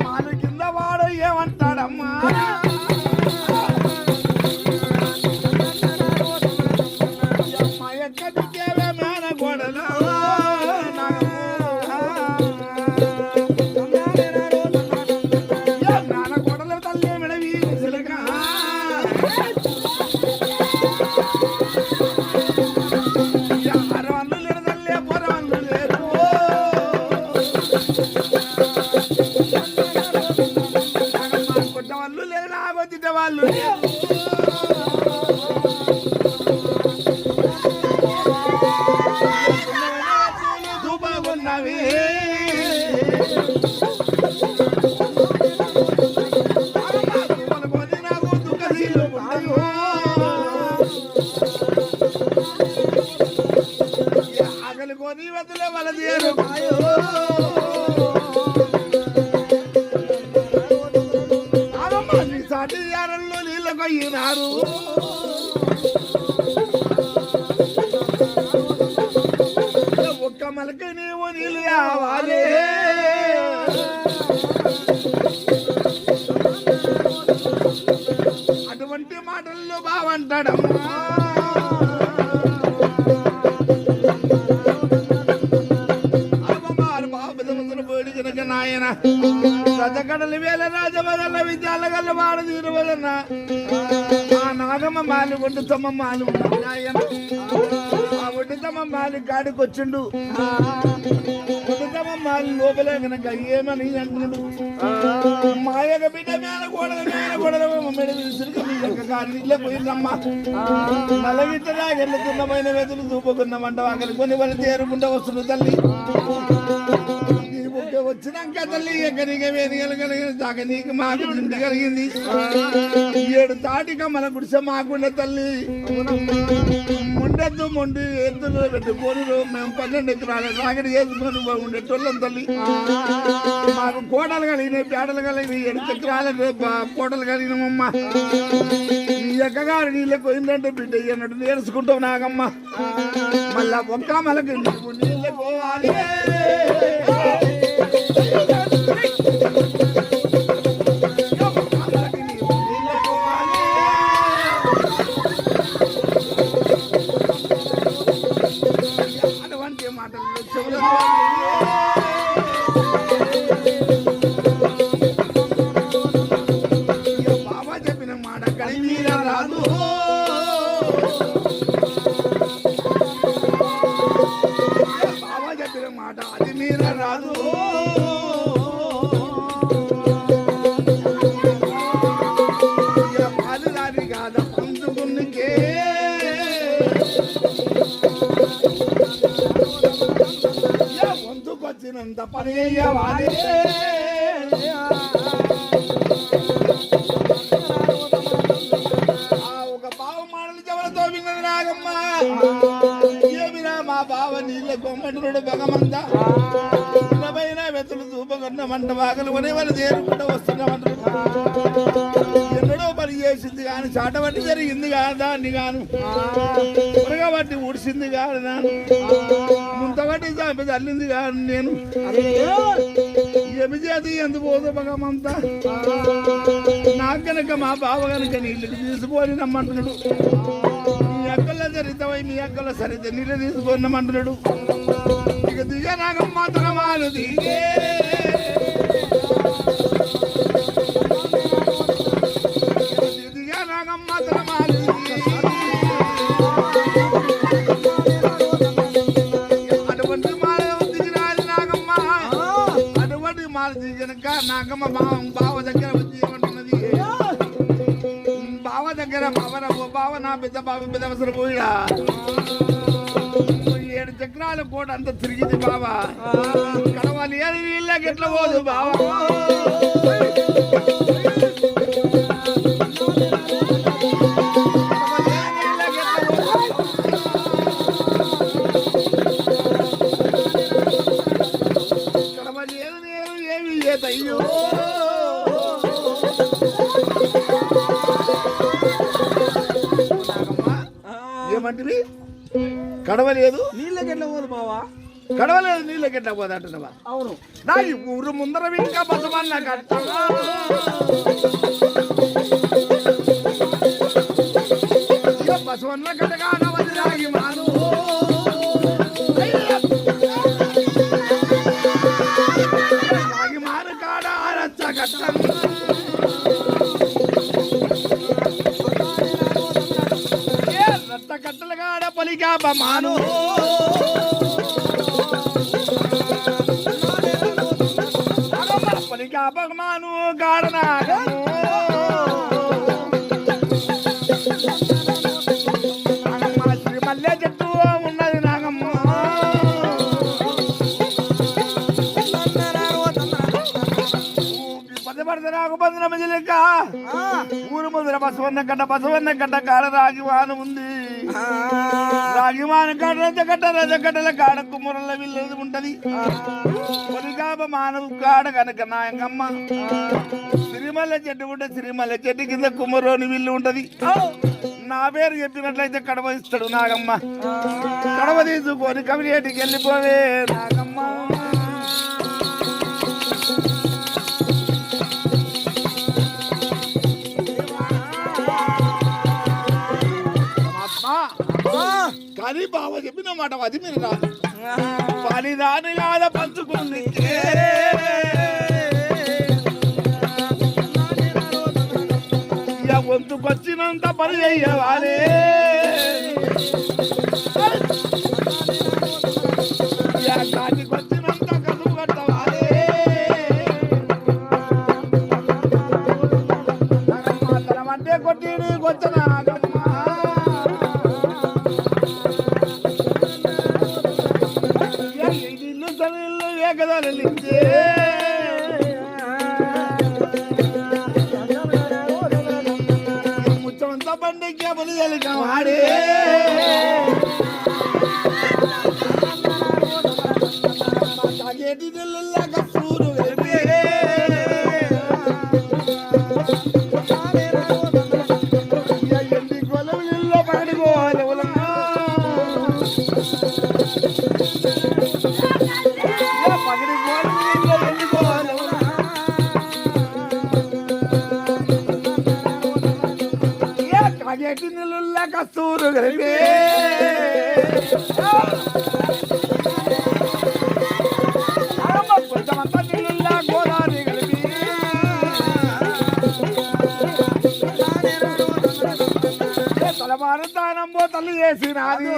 మాలు కింద వాడు ఏమంటాడమ్మా అమ్మ ఎక్కడికేవే మేన గోడలు నాన్న గోడలు తల్లి మెడవి అరవన్ను లేడు తల్లి పొరవన్ను లేదు కొట్టవాళ్ళు లేదు నాకు తిట్టవాళ్ళు దూపగున్నవి నాకు దుఃఖశీలు ఆకలి కొని వదిలే వాళ్ళ తీరు సాటి యారల్లో నీళ్ళకు అయినారు ఒక్క మలక నీవు నీళ్ళు కావాలి అటువంటి మాటల్లో బావంటాడమ్మా నాయన రజకడలు వేల రాజవదల విద్యాల గల్ల వాడు తీరువదన్న ఆ నాగమ్మ మాలి ఒడ్డు తమ్మ మాలి నాయన ఆ ఒడ్డు తమ్మ మాలి కాడికి వచ్చిండు ఒడ్డు తమ్మ మాలి లోపలే కనుక ఏమని అంటున్నాడు మాయక బిడ్డ మేన గోడల మెడ విసురుకు నీళ్ళ పోయిందమ్మా నలగిట్టగా ఎల్లుకున్నమైన వెతులు చూపుకున్న మంట వాకలి కొన్ని వాళ్ళు చేరుకుంటూ వస్తుంది తల్లి వచ్చినాక తల్లి ఎక్కడికి వేదికలు దాకా నీకు మాకు చింత కలిగింది 7 తాటిక మన గుడిసె మాకుండే తల్లి ముండెద్దు మొండి ఎద్దులు పెట్టుకొని మేము 12 ఎకరాలు రాగడి చేసుకొని ఉండేటోళ్ళం తల్లి మాకు కోటలు కలిగినాయి పేడలు కలిగినాయి 7 ఎకరాల కోటలు కలిగినామమ్మ నీ ఎక్కగారు నీళ్ళకి పోయిందంటే బిడ్డ అన్నట్టు నేర్చుకుంటావు నాగమ్మ మళ్ళా ఒక్క మలకి నీళ్ళకి పోవాలి అటువంటి మాటలు చెవులు బాబా చెప్పిన మాట కలిమీర రాదు బాబా చెప్పిన మాట అది మీర రాదు పాలుదారి కాద పంచుకునికే వంతుకొచ్చినంత పని చెయ్యవాలి ఒక బావ మాటలు చెవలతో విన్నది నాగమ్మ ఏమిరా మా బావ నీళ్ళ కొమ్మటుడు భగమంత పైన వెతులు చూపకుండా మంట వాకలు కొనే వాళ్ళు చేరుకుంటూ వస్తున్నామంటారు ఎన్నడో పని చేసింది కానీ చాటబట్టి జరిగింది కాదు దాన్ని గాను ఉరగబట్టి ఊడిసింది కాదు నాను ముంతబట్టి చాపి తల్లింది కాదు నేను ఏమి చేతి ఎందుకు పోదు భగమంతా నాకు కనుక మా బావ కనుక నీళ్ళకి తీసుకొని నమ్మంటున్నాడు మీ అక్కల సరితమై మీ అక్కల సరిత నీళ్ళు తీసుకొని నమ్మంటున్నాడు ఇక దిగ నాగం మాత్రం వాళ్ళు దిగే దిగ నాగం మాత్రం వాళ్ళు అటువంటి మాల దిగినాలి నాగమ్మ అటువంటి మాల దిగనక నాగమ్మ బావ దగ్గర వచ్చి ఏమంటున్నది బావ దగ్గర బావ నా పెద్ద బావ పెద్ద అవసరం పోయిడా 7 చక్రాల కోట అంత తిరిగింది బావా కడవాలి అని వీళ్ళకి ఎట్లా పోదు బావా కడవాలి ఏమి ఏతయ్యో ఏమంటివి కడవలేదు నీళ్ళకి ఎట్లా పోదు బావా కడవలేదు నీళ్ళ గిట్ట పోదంటున్నావా? అవును. దాని ఊరు ముందర ఇంకా బసవన్న కట్ట బసవన్న కట్టగా నవది రాగి మాను రాగి మాను కాడ రచ్చ కట్ట రచ్చ కట్టల కాడ పలికా మాను పలికాపమాను గాడనాగము మల్లె చెట్టు ఉన్నది నాగమ్మ పదపడితే నాకు బంధన మధ్యలెక్క ఊరు ముందర బసవన్న గడ్డ కాడ రాగివాను ఉంది. రాగివాను కాడ రజగడ్డల కాడ కుమ్మరల విల్లేది ఉంటది. పొలికాప మానవు కాడ కనుక నాయకమ్మ సిరిమల్ల చెట్టు ఉంటే సిరిమల్ల చెట్టు కింద కుమ్మరోని విల్లు ఉంటది. నా పేరు చెప్పినట్లయితే కడవ ఇస్తాడు నాగమ్మ. కడవ తీసుకొని కవిరేటికి వెళ్ళిపోవే నాగమ్మ. కానీ బావ చెప్పిన మాట అది మీరు రాదు. పని దాని కాద పంచుకుంది వంతుకొచ్చినంత పని చెయ్యవాలే. కాటికొచ్చినంత కదువు కట్టవాలే. అంటే కొట్టి వచ్చిన ఏకదలించే ముచ్చమంతా బండికి అమలు తెలియవాడే. తాగేటి నెలలాక సూరు ఎండి కొలం ఇల్లు పడిపోవాలి ఎట్టి నీళ్ళ కస్తూరు కలిపి కొంతమంతా నీళ్ళ గోదావరి కలిపి తలమారు దానంబో తల్లి చేసినది.